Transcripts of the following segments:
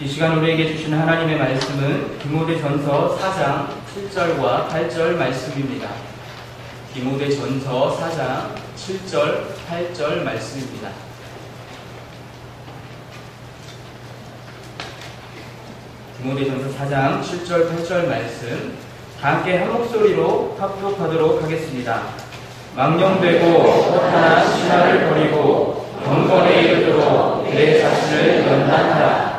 이 시간 우리에게 주시는 하나님의 말씀은 디모데전서 4장 7절과 8절 말씀입니다. 디모데전서 4장 7절, 8절 말씀입니다. 디모데전서 4장 7절, 8절 말씀 다 함께 한 목소리로 합독하도록 하겠습니다. 망령되고 허탄한 신화를 버리고 경건에 이르도록 내 자신을 연단하라.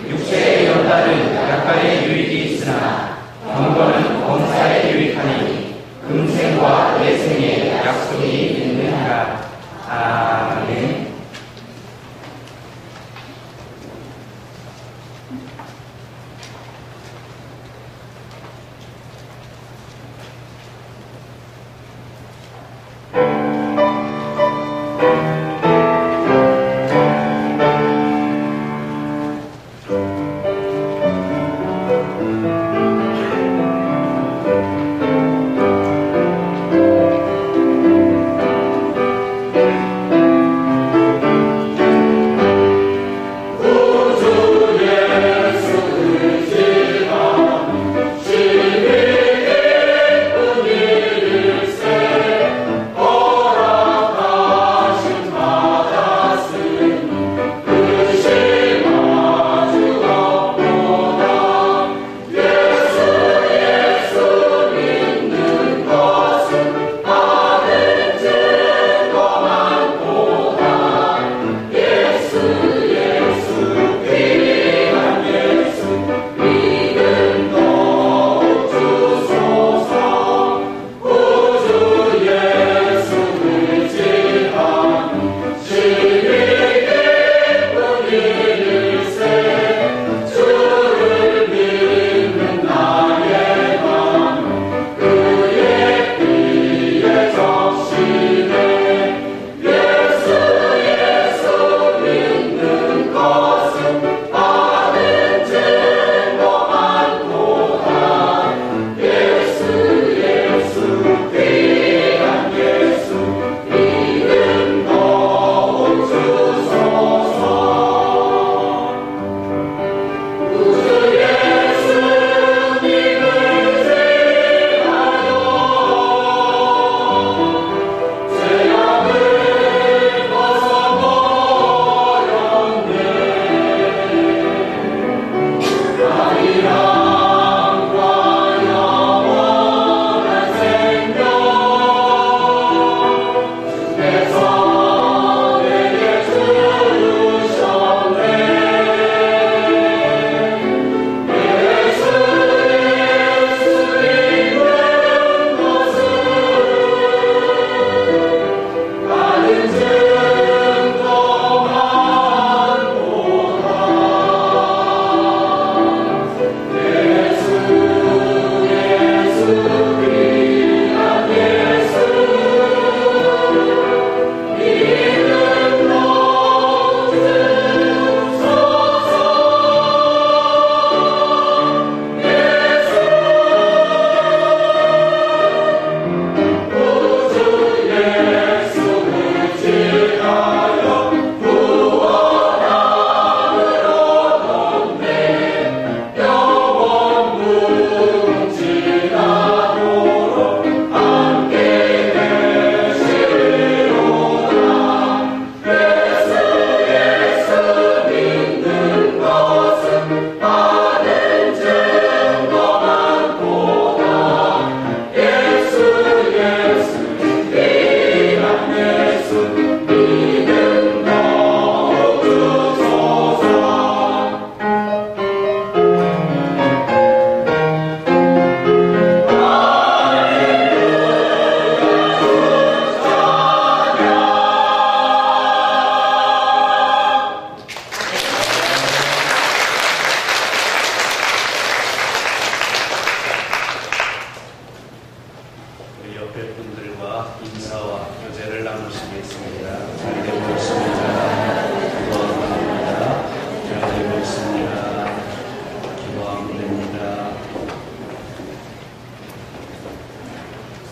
육체의 연단은 약간의 유익이 있으나 경건은 범사에 유익하니 금생과 내생에 약속이 있느니라. 아멘.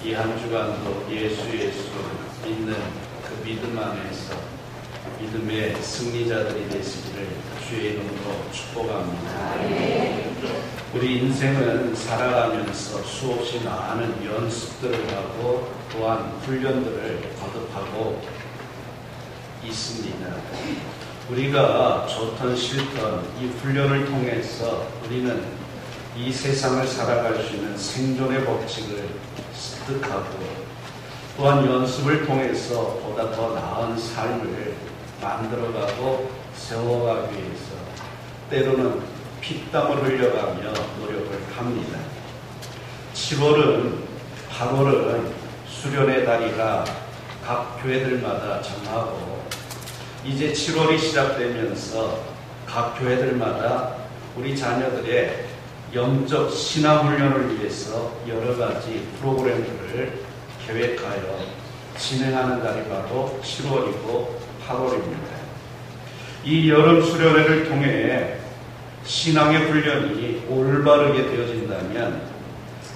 이 한 주간도 예수 믿는 그 믿음 안에서 믿음의 승리자들이 되시기를 주의 이름으로 축복합니다. 우리 인생은 살아가면서 수없이 많은 연습들을 하고 또한 훈련들을 거듭하고 있습니다. 우리가 좋든 싫든 이 훈련을 통해서 우리는 이 세상을 살아갈 수 있는 생존의 법칙을 습득하고 또한 연습을 통해서 보다 더 나은 삶을 만들어가고 세워가기 위해서 때로는 피땀을 흘려가며 노력을 합니다. 7월은 8월은 수련의 달이라 각 교회들마다 정하고 이제 7월이 시작되면서 각 교회들마다 우리 자녀들의 영적 신앙 훈련을 위해서 여러 가지 프로그램들을 계획하여 진행하는 달이 바로 7월이고 8월입니다. 이 여름 수련회를 통해 신앙의 훈련이 올바르게 되어진다면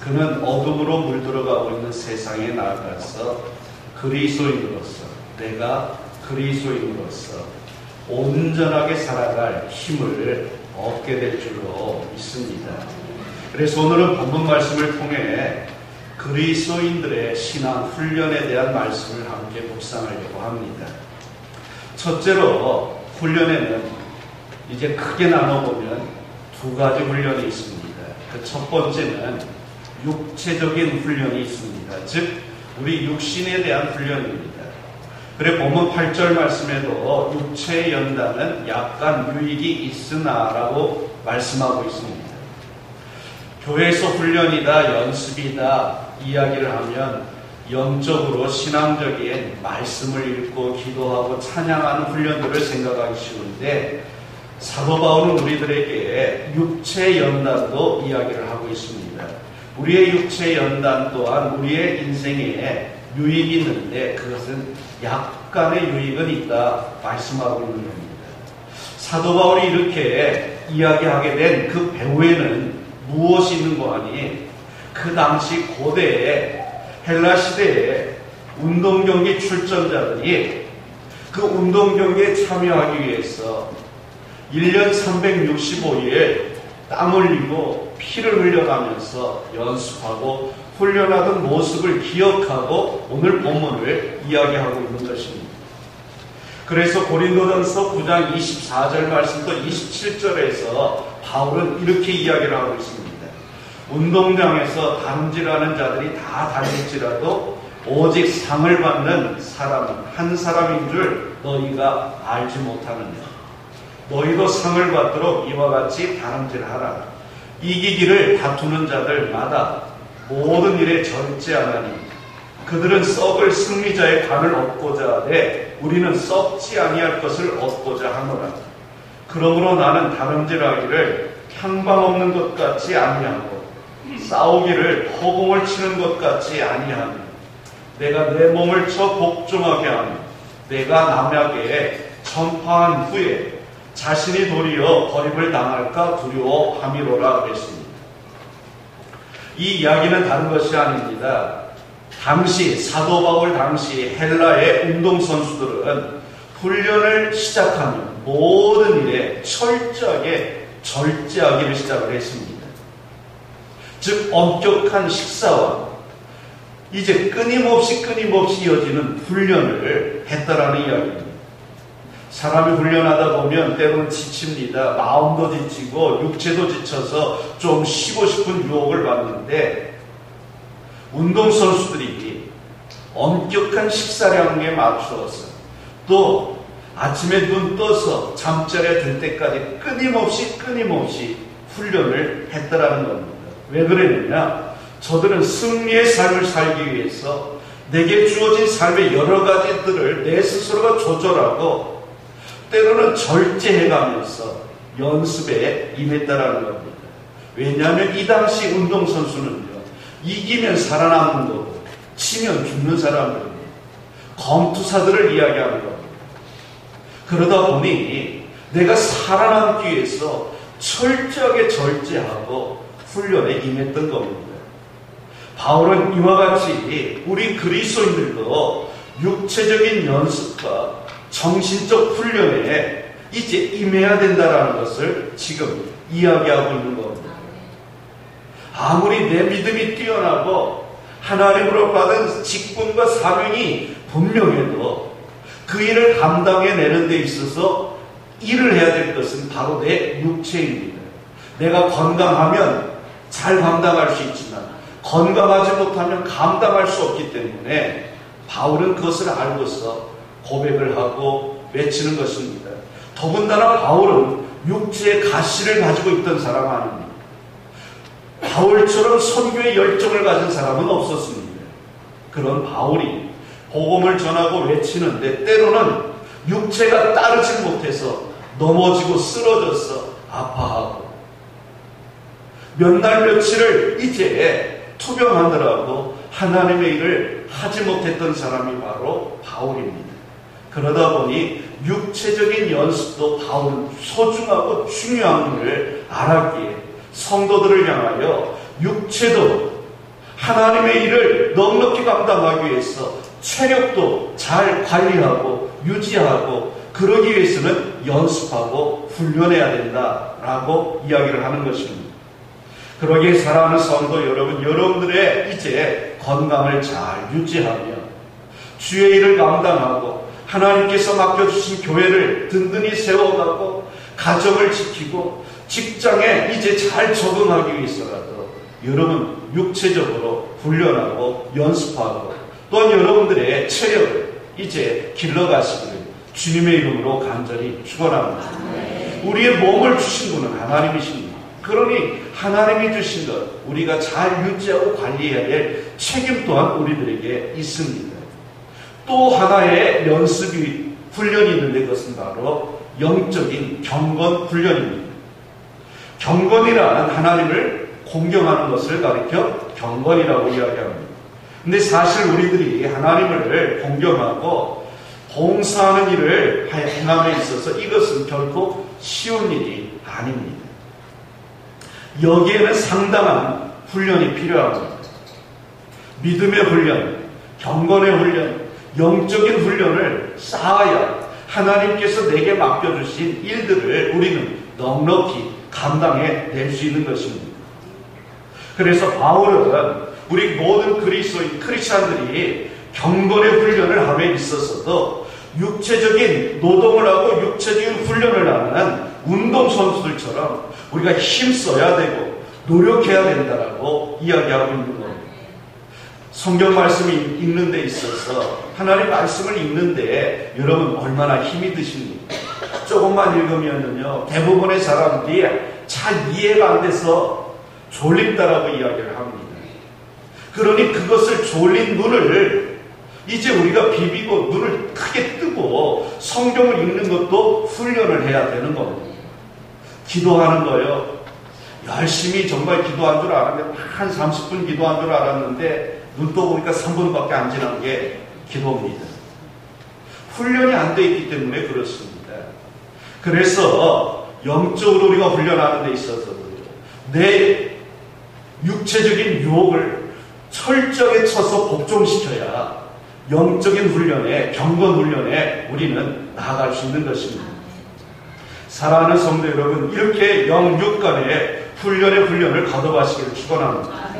그는 어둠으로 물들어가고 있는 세상에 나아가서 그리스도인으로서 내가 그리스도인으로서 온전하게 살아갈 힘을 얻게 될 줄로 믿습니다. 그래서 오늘은 본문 말씀을 통해 그리스도인들의 신앙 훈련에 대한 말씀을 함께 묵상하려고 합니다. 첫째로 훈련에는 이제 크게 나눠보면 두 가지 훈련이 있습니다. 그 첫 번째는 육체적인 훈련이 있습니다. 즉 우리 육신에 대한 훈련입니다. 그래 본문 8절 말씀에도 육체의 연단은 약간 유익이 있으나 라고 말씀하고 있습니다. 교회에서 훈련이다 연습이다 이야기를 하면 영적으로 신앙적인 말씀을 읽고 기도하고 찬양하는 훈련들을 생각하기 쉬운데 사도 바울은 우리들에게 육체 연단도 이야기를 하고 있습니다. 우리의 육체 연단 또한 우리의 인생에 유익이 있는데 그것은 약간의 유익은 있다 말씀하고 있는 겁니다. 사도 바울이 이렇게 이야기하게 된 그 배후에는 무엇이 있는 거 아니? 그 당시 고대에 헬라 시대에 운동경기 출전자들이 그 운동경기에 참여하기 위해서 1년 365일 땀 흘리고 피를 흘려가면서 연습하고 훈련하던 모습을 기억하고 오늘 본문을 이야기하고 있는 것입니다. 그래서 고린도전서 9장 24절 말씀부터 27절에서 바울은 이렇게 이야기를 하고 있습니다. 운동장에서 다름질하는 자들이 다 다를지라도 오직 상을 받는 사람은 한 사람인 줄 너희가 알지 못하느냐. 너희도 상을 받도록 이와 같이 다름질하라. 이기기를 다투는 자들마다 모든 일에 절제하나니 그들은 썩을 승리자의 관을 얻고자 하되 우리는 썩지 아니할 것을 얻고자 하노라. 그러므로 나는 다름질하기를 향방 없는 것 같이 아니하고 싸우기를 허공을 치는 것 같이 아니하며 내가 내 몸을 쳐 복종하게 하며 내가 남에게 전파한 후에 자신이 도리어 버림을 당할까 두려워함이로라 그랬습니다. 이 이야기는 다른 것이 아닙니다. 당시 사도 바울 당시 헬라의 운동선수들은 훈련을 시작하면 모든 일에 철저하게 절제하기를 시작을 했습니다. 즉 엄격한 식사와 이제 끊임없이 이어지는 훈련을 했다라는 이야기입니다. 사람이 훈련하다 보면 때로는 지칩니다. 마음도 지치고 육체도 지쳐서 좀 쉬고 싶은 유혹을 받는데 운동선수들이 엄격한 식사량에 맞추어서 또 아침에 눈 떠서 잠자리에 들 때까지 끊임없이 훈련을 했다라는 겁니다. 왜 그랬느냐? 저들은 승리의 삶을 살기 위해서 내게 주어진 삶의 여러 가지들을 내 스스로가 조절하고 때로는 절제해가면서 연습에 임했다라는 겁니다. 왜냐하면 이 당시 운동선수는요, 이기면 살아남는 거고 치면 죽는 사람들입니다. 검투사들을 이야기하는 겁니다. 그러다 보니 내가 살아남기 위해서 철저하게 절제하고 훈련에 임했던 겁니다. 바울은 이와 같이 우리 그리스도인들도 육체적인 연습과 정신적 훈련에 이제 임해야 된다라는 것을 지금 이야기하고 있는 겁니다. 아무리 내 믿음이 뛰어나고 하나님으로 받은 직분과 사명이 분명해도 그 일을 감당해내는 데 있어서 일을 해야 될 것은 바로 내 육체입니다. 내가 건강하면 잘 감당할 수 있지만 건강하지 못하면 감당할 수 없기 때문에 바울은 그것을 알고서 고백을 하고 외치는 것입니다. 더군다나 바울은 육체의 가시를 가지고 있던 사람 아닙니다. 바울처럼 선교의 열정을 가진 사람은 없었습니다. 그런 바울이 복음을 전하고 외치는데 때로는 육체가 따르지 못해서 넘어지고 쓰러져서 아파하고 몇 날 며칠을 이제 투병하느라고 하나님의 일을 하지 못했던 사람이 바로 바울입니다. 그러다 보니 육체적인 연습도 바울은 소중하고 중요한 것을 알았기에 성도들을 향하여 육체도 하나님의 일을 넉넉히 감당하기 위해서 체력도 잘 관리하고 유지하고 그러기 위해서는 연습하고 훈련해야 된다라고 이야기를 하는 것입니다. 그러기에 사랑하는 성도 여러분, 여러분들의 이제 건강을 잘 유지하며 주의 일을 감당하고 하나님께서 맡겨주신 교회를 든든히 세워가고 가정을 지키고 직장에 이제 잘 적응하기 위해서라도 여러분 육체적으로 훈련하고 연습하고 또한 여러분들의 체력을 이제 길러가시기를 주님의 이름으로 간절히 축원합니다. 우리의 몸을 주신 분은 하나님이십니다. 그러니 하나님이 주신 것 우리가 잘 유지하고 관리해야 될 책임 또한 우리들에게 있습니다. 또 하나의 연습이 훈련이 있는데 그것은 바로 영적인 경건 훈련입니다. 경건이란 하나님을 공경하는 것을 가리켜 경건이라고 이야기합니다. 근데 사실 우리들이 하나님을 공경하고 봉사하는 일을 행함에 있어서 이것은 결코 쉬운 일이 아닙니다. 여기에는 상당한 훈련이 필요합니다. 믿음의 훈련, 경건의 훈련, 영적인 훈련을 쌓아야 하나님께서 내게 맡겨주신 일들을 우리는 넉넉히 감당해낼 수 있는 것입니다. 그래서 바울은 우리 모든 그리스도인 크리스찬들이 경건의 훈련을 함에 있어서도 육체적인 노동을 하고 육체적인 훈련을 하는 운동선수들처럼 우리가 힘써야 되고 노력해야 된다라고 이야기하고 있는 겁니다. 성경 말씀이 읽는 데 있어서 하나님 말씀을 읽는데 여러분 얼마나 힘이 드십니까? 조금만 읽으면요 대부분의 사람들이 잘 이해가 안 돼서 졸립다라고 이야기를 합니다. 그러니 그것을 졸린 눈을 이제 우리가 비비고 눈을 크게 뜨고 성경을 읽는 것도 훈련을 해야 되는 겁니다. 기도하는 거요. 열심히 정말 기도한 줄 알았는데 한 30분 기도한 줄 알았는데 눈 떠 보니까 3분밖에 안 지난 게 기도입니다. 훈련이 안 돼 있기 때문에 그렇습니다. 그래서 영적으로 우리가 훈련하는 데 있어서 내 육체적인 유혹을 철저하게 쳐서 복종시켜야 영적인 훈련에 경건 훈련에 우리는 나아갈 수 있는 것입니다. 사랑하는 성도 여러분, 이렇게 영육 간의 훈련을 거듭하시기를 축원합니다.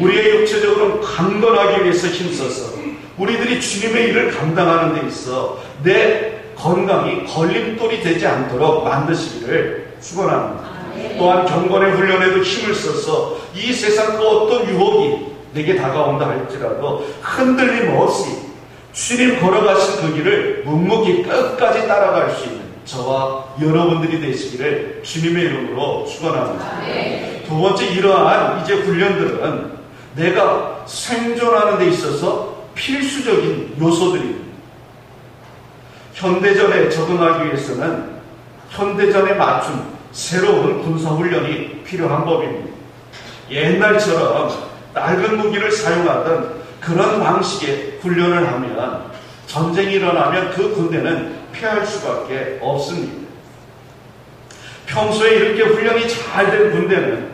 우리의 육체적으로 강건하기 위해서 힘써서 우리들이 주님의 일을 감당하는 데 있어 내 건강이 걸림돌이 되지 않도록 만드시기를 축원합니다. 또한 경건의 훈련에도 힘을 써서 이 세상 그 어떤 유혹이 내게 다가온다 할지라도 흔들림 없이 주님 걸어가신 그 길을 묵묵히 끝까지 따라갈 수 있는 저와 여러분들이 되시기를 주님의 이름으로 축원합니다. 두 번째, 이러한 이제 훈련들은 내가 생존하는 데 있어서 필수적인 요소들입니다. 현대전에 적응하기 위해서는 현대전에 맞춘 새로운 군사훈련이 필요한 법입니다. 옛날처럼 낡은 무기를 사용하던 그런 방식의 훈련을 하면 전쟁이 일어나면 그 군대는 피할 수밖에 없습니다. 평소에 이렇게 훈련이 잘 된 군대는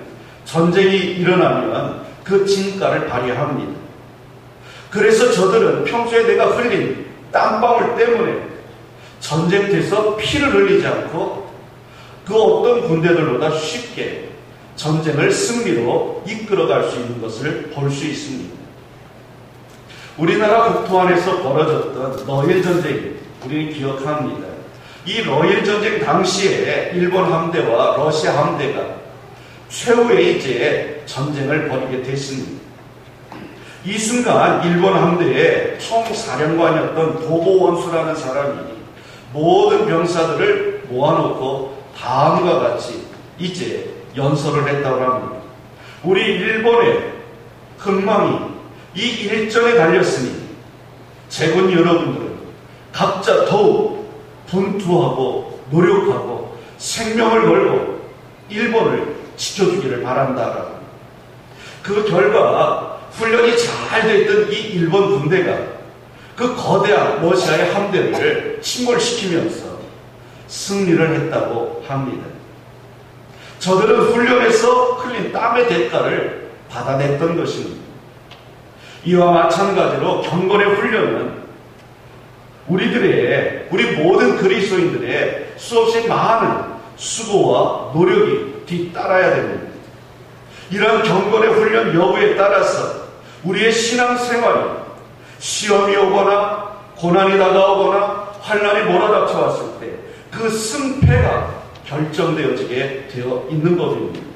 전쟁이 일어나면 그 진가를 발휘합니다. 그래서 저들은 평소에 내가 흘린 땀방울 때문에 전쟁터에서 피를 흘리지 않고 그 어떤 군대들보다 쉽게 전쟁을 승리로 이끌어갈 수 있는 것을 볼 수 있습니다. 우리나라 국토 안에서 벌어졌던 러일 전쟁, 우리는 기억합니다. 이 러일 전쟁 당시에 일본 함대와 러시아 함대가 최후의 이제 전쟁을 벌이게 됐습니다. 이 순간 일본 함대의 총사령관이었던 도보 원수라는 사람이 모든 병사들을 모아놓고 다음과 같이 이제 연설을 했다고 합니다. 우리 일본의 흥망이 이 일전에 달렸으니 제군 여러분들은 각자 더욱 분투하고 노력하고 생명을 걸고 일본을 지켜주기를 바란다라고. 그 결과 훈련이 잘 됐던 이 일본 군대가 그 거대한 러시아의 함대를 침몰시키면서 승리를 했다고 합니다. 저들은 훈련에서 흘린 땀의 대가를 받아냈던 것입니다. 이와 마찬가지로 경건의 훈련은 우리 모든 그리스도인들의 수없이 많은 수고와 노력이 뒤따라야 됩니다. 이러한 경건의 훈련 여부에 따라서 우리의 신앙생활이 시험이 오거나 고난이 다가오거나 환난이 몰아닥쳐 왔을 때 그 승패가 결정되어지게 되어 있는 법입니다.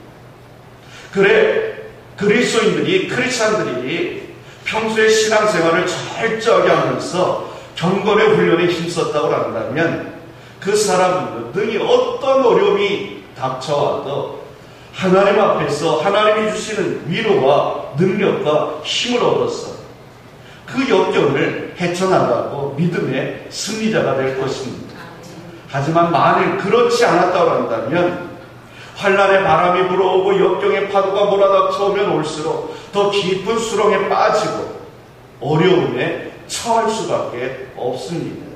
그래 그리스도인들이 크리스찬들이 평소에 신앙생활을 철저하게 하면서 경건의 훈련에 힘썼다고 한다면 그 사람은 능히 어떤 어려움이 닥쳐와도 하나님 앞에서 하나님이 주시는 위로와 능력과 힘을 얻어서 그 역경을 헤쳐나가고 믿음의 승리자가 될 것입니다. 하지만 만일 그렇지 않았다고 한다면 환난의 바람이 불어오고 역경의 파도가 몰아닥쳐오면 올수록 더 깊은 수렁에 빠지고 어려움에 처할 수밖에 없습니다.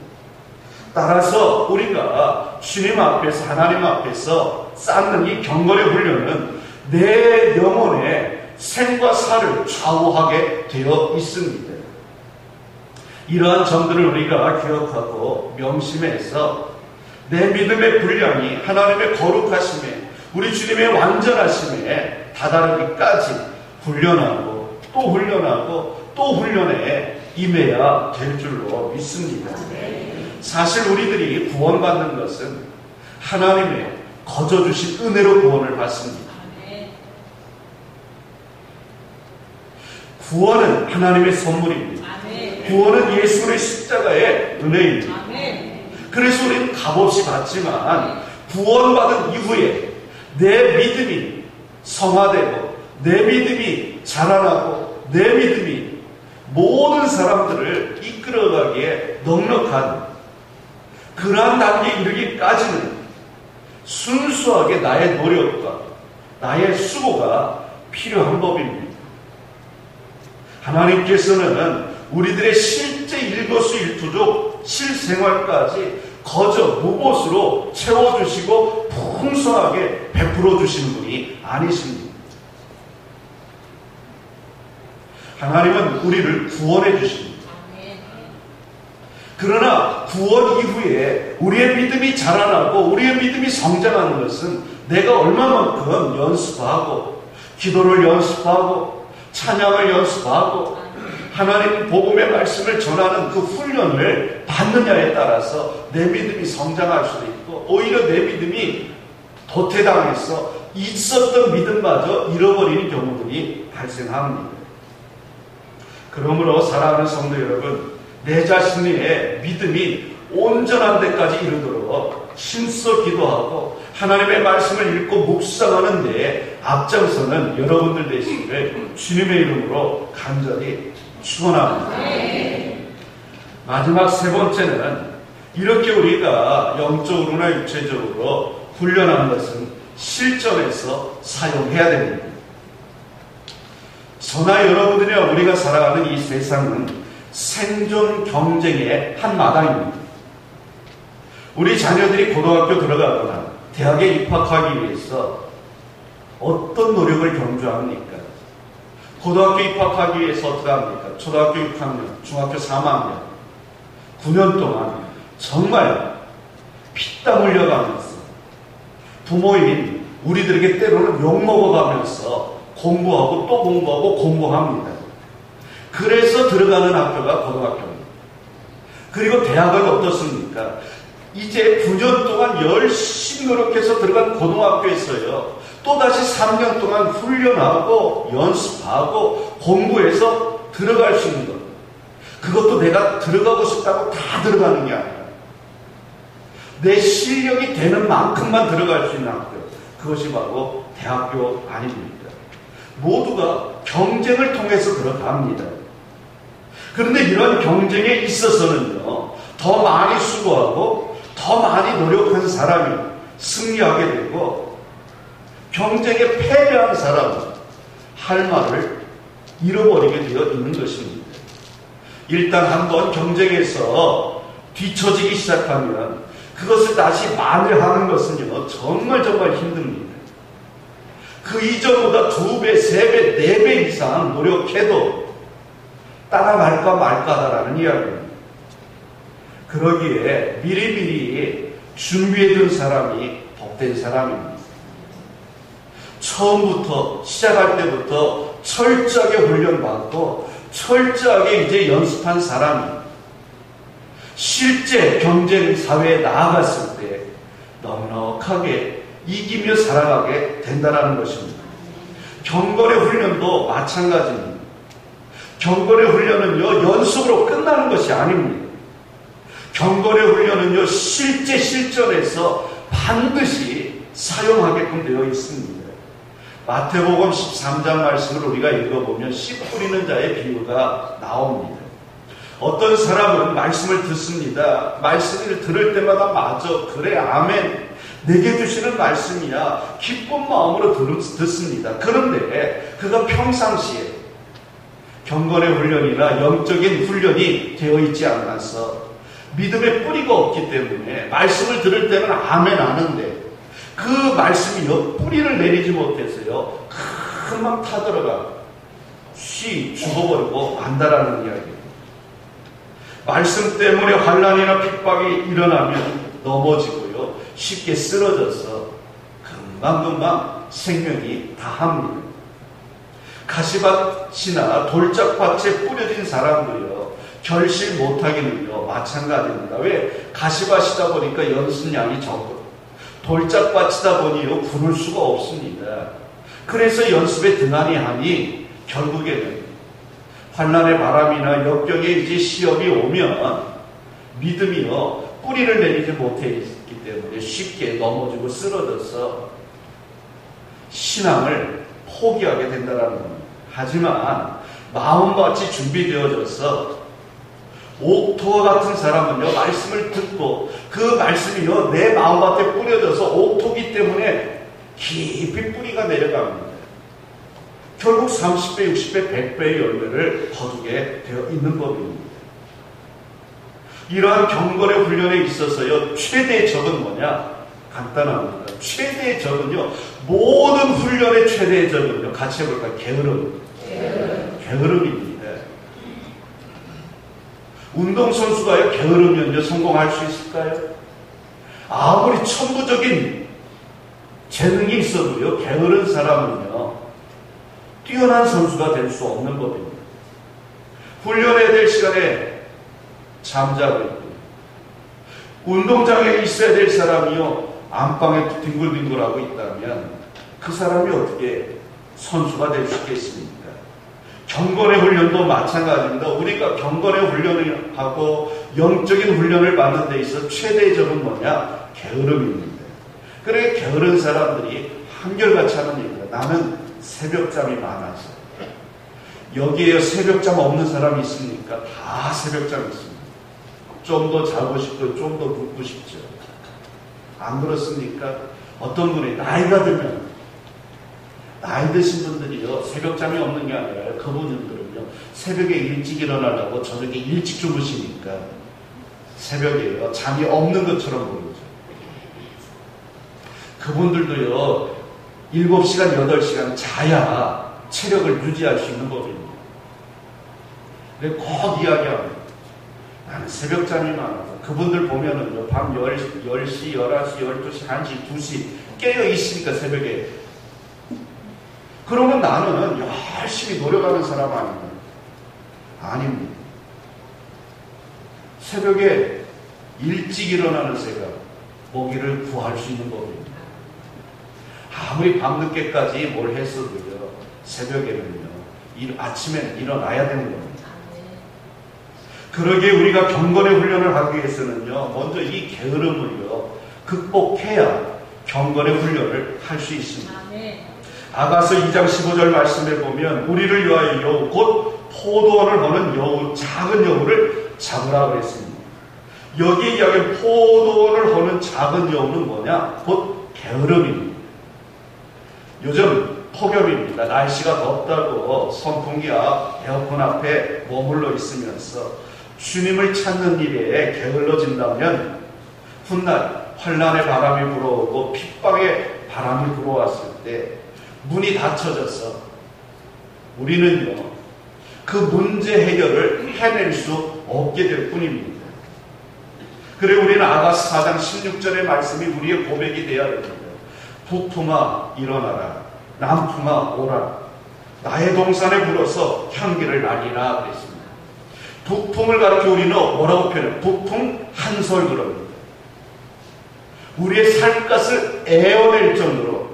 따라서 우리가 주님 앞에서 하나님 앞에서 쌓는 이 경건의 훈련은 내 영혼의 생과 사를 좌우하게 되어 있습니다. 이러한 점들을 우리가 기억하고 명심해서 내 믿음의 분량이 하나님의 거룩하심에 우리 주님의 완전하심에 다다르기까지 훈련하고 또 훈련하고 또 훈련에 임해야 될 줄로 믿습니다. 사실 우리들이 구원받는 것은 하나님의 거저 주신 은혜로 구원을 받습니다. 구원은 하나님의 선물입니다. 구원은 예수의 십자가의 은혜입니다. 그래서 우리는 값없이 받지만 구원받은 이후에 내 믿음이 성화되고 내 믿음이 자라나고 내 믿음이 모든 사람들을 이끌어가기에 넉넉한 그러한 단계에 이르기까지는 순수하게 나의 노력과 나의 수고가 필요한 법입니다. 하나님께서는 우리들의 실제 일거수일투족 실생활까지 거저 무봇으로 채워주시고 풍성하게 베풀어 주시는 분이 아니십니다. 하나님은 우리를 구원해 주십니다. 그러나 구원 이후에 우리의 믿음이 자라나고 우리의 믿음이 성장하는 것은 내가 얼마만큼 연습하고 기도를 연습하고 찬양을 연습하고 하나님 복음의 말씀을 전하는 그 훈련을 받느냐에 따라서 내 믿음이 성장할 수도 있고 오히려 내 믿음이 도태당해서 있었던 믿음마저 잃어버리는 경우들이 발생합니다. 그러므로 사랑하는 성도 여러분, 내 자신의 믿음이 온전한 데까지 이르도록 힘써 기도하고 하나님의 말씀을 읽고 묵상하는 데에 앞장서는 여러분들 되시기를 주님의 이름으로 간절히 축원합니다. 마지막 세 번째는 이렇게 우리가 영적으로나 육체적으로 훈련하는 것은 실전에서 사용해야 됩니다. 저나 여러분들이나 우리가 살아가는 이 세상은 생존 경쟁의 한 마당입니다. 우리 자녀들이 고등학교 들어가거나 대학에 입학하기 위해서 어떤 노력을 경주합니까? 고등학교 입학하기 위해서 어떻게 합니까? 초등학교 6학년, 중학교 3학년, 9년 동안 정말 피땀 흘려가면서 부모인 우리들에게 때로는 욕먹어가면서 공부하고 또 공부하고 공부합니다. 그래서 들어가는 학교가 고등학교입니다. 그리고 대학은 어떻습니까? 이제 9년 동안 열심히 노력해서 들어간 고등학교에서요. 또다시 3년 동안 훈련하고 연습하고 공부해서 들어갈 수 있는 것. 그것도 내가 들어가고 싶다고 다 들어가는 게 아니라 내 실력이 되는 만큼만 들어갈 수 있는 학교. 그것이 바로 대학교 아닙니까? 모두가 경쟁을 통해서 들어갑니다. 그런데 이런 경쟁에 있어서는요, 더 많이 수고하고 더 많이 노력한 사람이 승리하게 되고 경쟁에 패배한 사람은 할 말을 잃어버리게 되어 있는 것입니다. 일단 한번 경쟁에서 뒤처지기 시작하면 그것을 다시 만회하는 것은요, 정말 힘듭니다. 그 이전보다 2배, 3배, 4배 이상 노력해도 따라갈까 말까다라는 이야기입니다. 그러기에 미리미리 준비해둔 사람이 복된 사람입니다. 처음부터 시작할 때부터 철저하게 훈련받고 철저하게 이제 연습한 사람이 실제 경쟁 사회에 나아갔을 때 넉넉하게 이기며 살아가게 된다는 것입니다. 경건의 훈련도 마찬가지입니다. 경건의 훈련은요, 연습으로 끝나는 것이 아닙니다. 경건의 훈련은요, 실제 실전에서 반드시 사용하게끔 되어 있습니다. 마태복음 13장 말씀을 우리가 읽어보면 씨 뿌리는 자의 비유가 나옵니다. 어떤 사람은 말씀을 듣습니다. 말씀을 들을 때마다 맞아, 그래, 아멘, 내게 주시는 말씀이야, 기쁜 마음으로 듣습니다. 그런데 그가 평상시에 경건의 훈련이나 영적인 훈련이 되어 있지 않아서 믿음의 뿌리가 없기 때문에 말씀을 들을 때는 아멘 하는데 그 말씀이요, 뿌리를 내리지 못해서요, 금방 타들어가 죽어버리고 만다라는 이야기예요. 말씀 때문에 환난이나 핍박이 일어나면 넘어지고요, 쉽게 쓰러져서 금방금방 생명이 다합니다. 가시밭이나 돌짝밭에 뿌려진 사람들이요, 결실 못하기는요 마찬가지입니다. 왜? 가시밭이다 보니까 연습량이 적고 돌짝밭이다 보니요 부를 수가 없습니다. 그래서 연습에 등한히 하니 결국에는 환난의 바람이나 역경의 이제 시험이 오면 믿음이요 뿌리를 내리지 못해 있기 때문에 쉽게 넘어지고 쓰러져서 신앙을 포기하게 된다는 겁니다. 하지만 마음밭이 준비되어져서 옥토와 같은 사람은요, 말씀을 듣고 그 말씀이요 내 마음밭에 뿌려져서 옥토기 때문에 깊이 뿌리가 내려갑니다. 결국 30배, 60배, 100배의 열매를 거두게 되어 있는 법입니다. 이러한 경건의 훈련에 있어서요, 최대의 적은 뭐냐? 간단합니다. 최대의 적은요, 모든 훈련의 최대의 적은요, 같이 해볼까요? 게으름입니다. 운동선수가요, 게으르면요, 성공할 수 있을까요? 아무리 천부적인 재능이 있어도요, 게으른 사람은요, 뛰어난 선수가 될 수 없는 법입니다. 훈련해야 될 시간에 잠자고 있고, 운동장에 있어야 될 사람이요, 안방에 뒹굴뒹굴하고 있다면 그 사람이 어떻게 선수가 될 수 있겠습니까? 경건의 훈련도 마찬가지입니다. 우리가 경건의 훈련을 하고 영적인 훈련을 받는 데 있어서 최대의 적은 뭐냐? 게으름입니다. 그래, 게으른 사람들이 한결같이 하는 얘기가, 나는 새벽잠이 많아서. 여기에 새벽잠 없는 사람이 있습니까? 다 새벽잠 있습니다. 좀 더 자고 싶고 좀 더 눕고 싶죠. 안 그렇습니까? 어떤 분이 나이가 들면, 나이 드신 분들이요, 새벽잠이 없는 게 아니라 그분들은요, 새벽에 일찍 일어나려고 저녁에 일찍 주무시니까 새벽에요, 잠이 없는 것처럼 보이죠. 그분들도요, 7시간, 8시간 자야 체력을 유지할 수 있는 법입니다. 근데 꼭 이야기합니다. 나는 새벽잠이 많아서 그분들 보면은 밤 10시, 11시, 12시, 1시, 2시 깨어 있으니까 새벽에. 그러면 나는 열심히 노력하는 사람 아닙니까? 아닙니다. 새벽에 일찍 일어나는 새가 먹이를 구할 수 있는 법입니다. 아무리 밤늦게까지 뭘 했어도요, 새벽에는요, 아침에 일어나야 되는 겁니다. 그러기에 우리가 경건의 훈련을 하기 위해서는요, 먼저 이 게으름을요, 극복해야 경건의 훈련을 할 수 있습니다. 아가서 2장 15절 말씀에 보면, 우리를 위하여 여우, 곧 포도원을 거는 여우, 작은 여우를 잡으라 그랬습니다. 여기 이야기한 포도원을 거는 작은 여우는 뭐냐? 곧 게으름입니다. 요즘 폭염입니다. 날씨가 덥다고 선풍기 앞, 에어컨 앞에 머물러 있으면서 주님을 찾는 일에 게을러진다면 훗날 환난의 바람이 불어오고 핍박의 바람이 불어왔을 때 문이 닫혀져서 우리는요, 그 문제 해결을 해낼 수 없게 될 뿐입니다. 그래 우리는 아가서 4장 16절의 말씀이 우리의 고백이 되어야 됩니다. 북풍아 일어나라, 남풍아 오라, 나의 동산에 불어서 향기를 날리라 그랬습니다. 북풍을 가리켜 우리는 뭐라고 표현해요? 북풍 한솔 그럽니다. 우리의 삶값을 에어낼 정도로,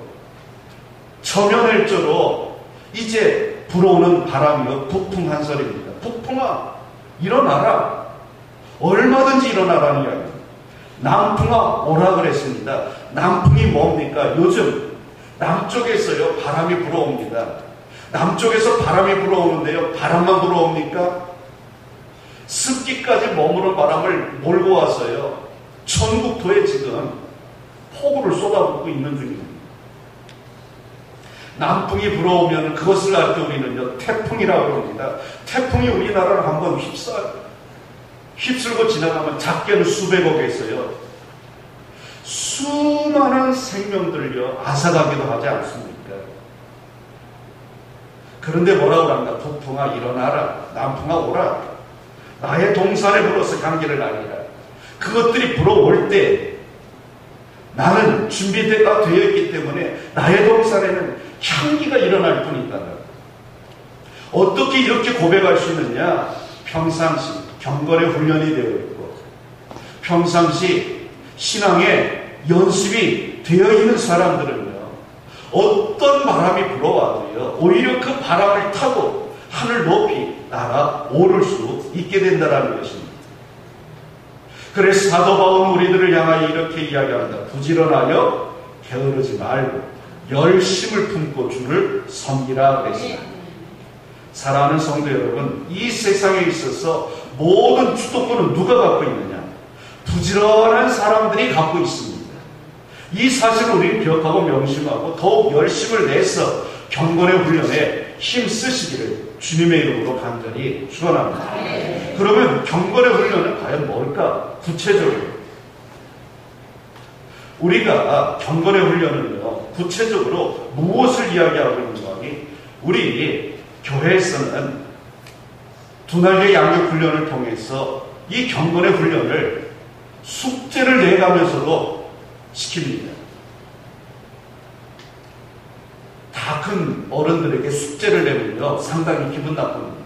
저면낼 정도로 이제 불어오는 바람이요, 북풍 한솔입니다. 북풍아 일어나라, 얼마든지 일어나라는 이야기입니다. 남풍아 오라 그랬습니다. 남풍이 뭡니까? 요즘 남쪽에서요 바람이 불어옵니다. 남쪽에서 바람이 불어오는데요, 바람만 불어옵니까? 습기까지 머무는 바람을 몰고 와서요, 천국토에 지금 폭우를 쏟아붓고 있는 중입니다. 남풍이 불어오면 그것을 알 때 우리는요, 태풍이라고 합니다. 태풍이 우리나라를 한번 휩쓸고 지나가면 작게는 수백억에서요, 수많은 생명들요, 앗아가기도 하지 않습니까? 그런데 뭐라고 합니까? 북풍아 일어나라, 남풍아 오라, 나의 동산에 불어서 향기를 날리라. 그것들이 불어올 때 나는 준비가 되어 있기 때문에 나의 동산에는 향기가 일어날 뿐이다. 어떻게 이렇게 고백할 수 있느냐? 평상시 경건의 훈련이 되어 있고, 평상시 신앙의 연습이 되어 있는 사람들은요, 어떤 바람이 불어와도요, 오히려 그 바람을 타고 하늘 높이 날아오를 수 있게 된다는 것입니다. 그래서 사도 바울은 우리들을 향하여 이렇게 이야기합니다. 부지런하여 게으르지 말고 열심을 품고 주를 섬기라 그랬습니다. 사랑하는 성도 여러분, 이 세상에 있어서 모든 주도권은 누가 갖고 있느냐? 부지런한 사람들이 갖고 있습니다. 이 사실을 우리는 기억하고 명심하고 더욱 열심을 내서 경건의 훈련에 힘쓰시기를 주님의 이름으로 간절히 축원합니다. 그러면 경건의 훈련은 과연 뭘까? 구체적으로 우리가 경건의 훈련은요, 구체적으로 무엇을 이야기하고 있는가 하니, 우리 교회에서는 두날개 양육 훈련을 통해서 이 경건의 훈련을 숙제를 내가면서도 시킵니다. 다 큰 어른들에게 숙제를 내면요, 상당히 기분 나쁩니다.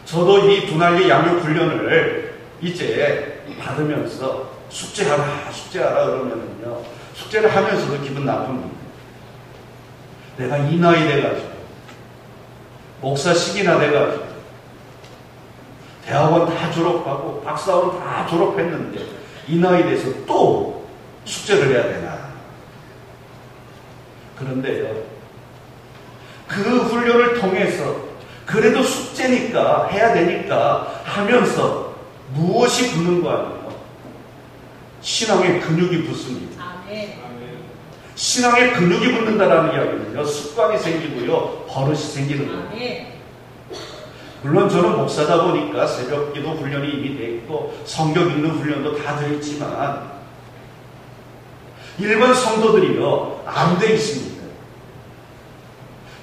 저도 이 두날개 양육 훈련을 이제 받으면서 숙제하라 그러면은요, 숙제를 하면서도 기분 나쁩니다. 내가 이 나이 돼가지고, 목사식이나 돼가지고, 대학원 다 졸업하고, 박사학원 다 졸업했는데, 이 나이 돼서 또 숙제를 해야 되나. 그런데요, 그 훈련을 통해서, 그래도 숙제니까, 해야 되니까 하면서 무엇이 붙는 거 아니에요? 신앙의 근육이 붙습니다. 신앙의 근육이 붙는다라는 이야기는요, 습관이 생기고요, 버릇이 생기는 거예요. 물론 저는 목사다 보니까 새벽기도 훈련이 이미 돼 있고 성경 읽는 훈련도 다 되어 있지만, 일반 성도들이요, 안 돼 있습니다.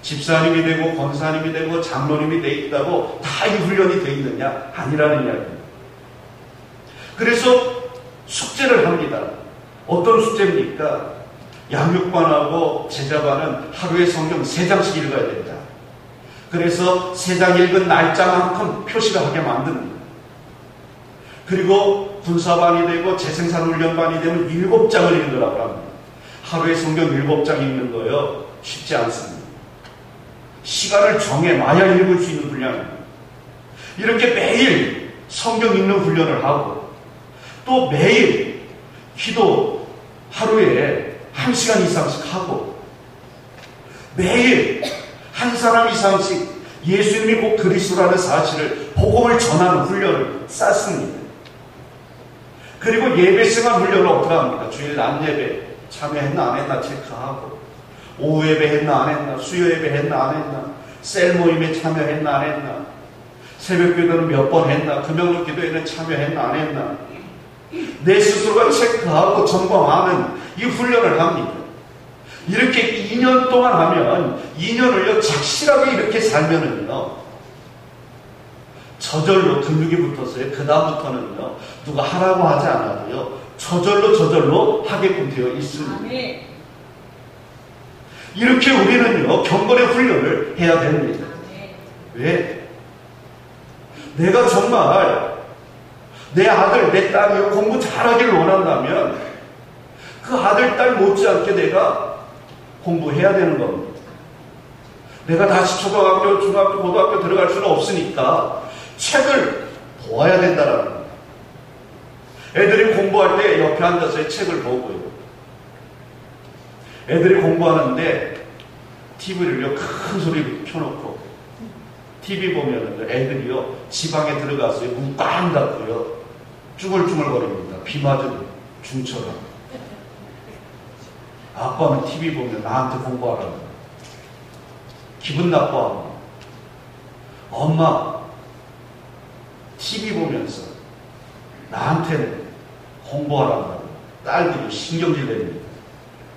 집사님이 되고 권사님이 되고 장로님이 돼 있다고 다 이 훈련이 돼 있느냐? 아니라는 이야기입니다. 그래서 숙제를 합니다. 어떤 숙제입니까? 양육반하고 제자반은 하루에 성경 3장씩 읽어야 된다. 그래서 3장 읽은 날짜만큼 표시를 하게 만듭니다. 그리고 군사반이 되고 재생산훈련반이 되면 7장을 읽으라고 합니다. 하루에 성경 7장 읽는 거요. 쉽지 않습니다. 시간을 정해놔야 읽을 수 있는 훈련입니다. 이렇게 매일 성경 읽는 훈련을 하고 또 매일 기도 하루에 1시간 이상씩 하고 매일 한 사람 이상씩 예수님이 곧 그리스도라는 사실을 복음을 전하는 훈련을 쌓습니다. 그리고 예배 생활 훈련을 어떻게 합니까? 주일 낮 예배 참여했나 안 했나 체크하고 오후 예배 했나 안 했나 수요 예배 했나 안 했나 셀 모임에 참여했나 안 했나 새벽 기도는 몇 번 했나 금요일 기도에는 참여했나 안 했나 내 스스로가 체크하고 점검하는 이 훈련을 합니다. 이렇게 2년 동안 하면 2년을요 착실하게 이렇게 살면은요 저절로 근육이 붙었어요. 그 다음부터는요 누가 하라고 하지 않아도요 저절로 하게끔 되어 있습니다. 아멘. 이렇게 우리는요 경건의 훈련을 해야 됩니다. 아멘. 왜? 내가 정말 내 아들 내 딸이 공부 잘하기를 원한다면 그 아들 딸 못지않게 내가 공부해야 되는 겁니다. 내가 다시 초등학교 중학교 고등학교 들어갈 수는 없으니까 책을 보아야 된다라는 겁니다. 애들이 공부할 때 옆에 앉아서 책을 보고요. 애들이 공부하는데 TV를요 큰 소리로 켜놓고 TV 보면은 애들이요 지방에 들어가서요 문 꽝 닫고요 쭈글쭈글거립니다. 비 맞은 중처럼. 아빠는 TV 보면 나한테 공부하라고 기분 나빠하고 엄마 TV 보면서 나한테는 공부하라고 딸들이 신경질 냅니다.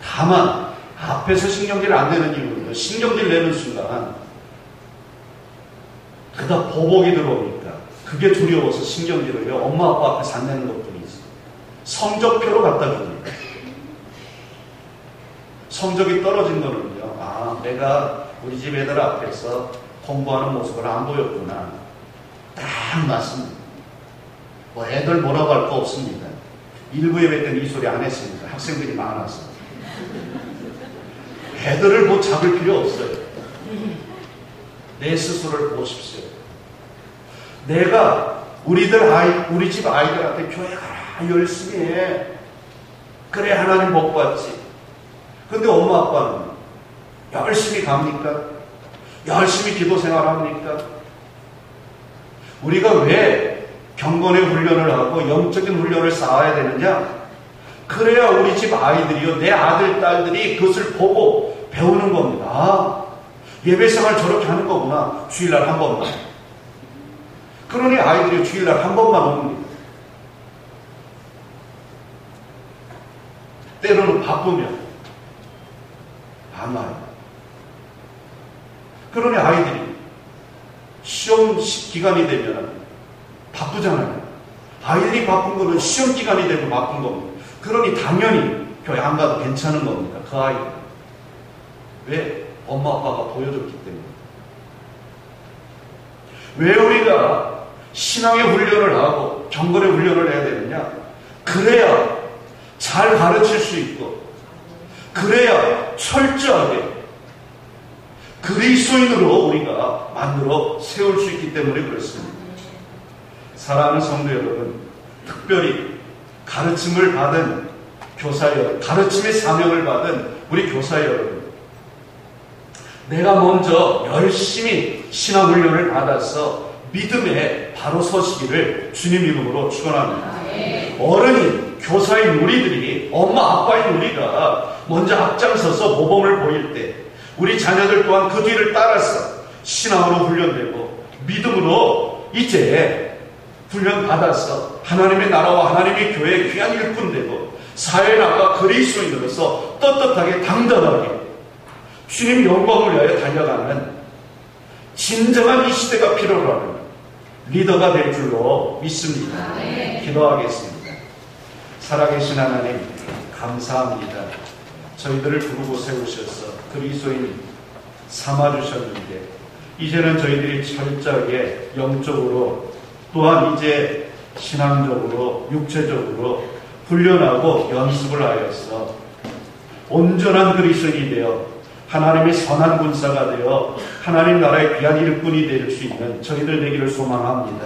다만 앞에서 신경질 안 내는 이유는요 신경질 내는 순간 그다 보복이 들어오니까 그게 두려워서 신경질을요 엄마 아빠 앞에서 안 내는 것뿐이지 성적표로 갖다 줍니다. 성적이 떨어진 거는요 아 내가 우리 집 애들 앞에서 공부하는 모습을 안 보였구나 딱 맞습니다. 뭐 애들 뭐라고 할 거 없습니다. 일부 예배 때는 이 소리 안 했습니다. 학생들이 많아서 애들을 뭐 잡을 필요 없어요. 내 스스로를 보십시오. 내가 우리 집 아이들한테 교회 가라 열심히 해 그래 하나님 복 받지. 근데 엄마 아빠는 열심히 갑니까? 열심히 기도 생활합니까? 우리가 왜 경건의 훈련을 하고 영적인 훈련을 쌓아야 되느냐? 그래야 우리 집 아이들이요 내 아들 딸들이 그것을 보고 배우는 겁니다. 아, 예배생활 저렇게 하는 거구나. 주일날 한 번만. 그러니 아이들이 주일날 한 번만 옵니다. 때로는 바쁘면 안 와요. 그러니 아이들이 시험 기간이 되면 바쁘잖아요. 아이들이 바쁜 거는 시험 기간이 되면 바쁜 겁니다. 그러니 당연히 교회 안 가도 괜찮은 겁니다. 그 아이들. 왜? 엄마 아빠가 보여줬기 때문에. 왜 우리가 신앙의 훈련을 하고 경건의 훈련을 해야 되느냐? 그래야 잘 가르칠 수 있고 그래야 철저하게 그리스도인으로 우리가 만들어 세울 수 있기 때문에 그렇습니다. 사랑하는 성도 여러분, 특별히 가르침을 받은 교사 여러분, 가르침의 사명을 받은 우리 교사 여러분, 내가 먼저 열심히 신앙훈련을 받아서 믿음에 바로 서시기를 주님 이름으로 축원합니다. 어른인 교사인 우리들이 엄마 아빠인 우리가 먼저 앞장서서 모범을 보일 때 우리 자녀들 또한 그 뒤를 따라서 신앙으로 훈련되고 믿음으로 이제 훈련받아서 하나님의 나라와 하나님의 교회의 귀한 일꾼되고 사회에 나가 그리스도인으로서 떳떳하게 당당하게 주님 영광을 위하여 달려가는 진정한 이 시대가 필요로 하는 리더가 될 줄로 믿습니다. 기도하겠습니다. 살아계신 하나님 감사합니다. 저희들을 부르고 세우셔서 그리스도인 삼아주셨는데 이제는 저희들이 철저하게 영적으로 또한 이제 신앙적으로 육체적으로 훈련하고 연습을 하여서 온전한 그리스도인이 되어 하나님의 선한 군사가 되어 하나님 나라의 귀한 일꾼이 될 수 있는 저희들 되기를 소망합니다.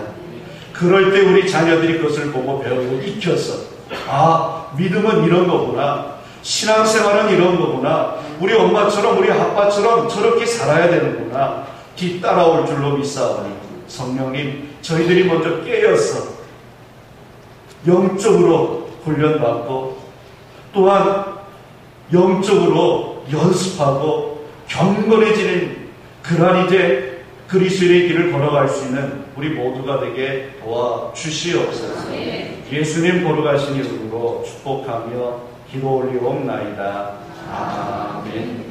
그럴 때 우리 자녀들이 그것을 보고 배우고 익혀서 믿음은 이런 거구나, 신앙생활은 이런 거구나, 우리 엄마처럼 우리 아빠처럼 저렇게 살아야 되는구나 뒤따라올 줄로 믿사오니 성령님 저희들이 먼저 깨어서 영적으로 훈련받고 또한 영적으로 연습하고 경건해지는 그러한 이제 그리스도의 길을 걸어갈 수 있는 우리 모두가 되게 도와주시옵소서. 예수님 거룩하신 이름으로 축복하며 기도 올리옵나이다. 아멘.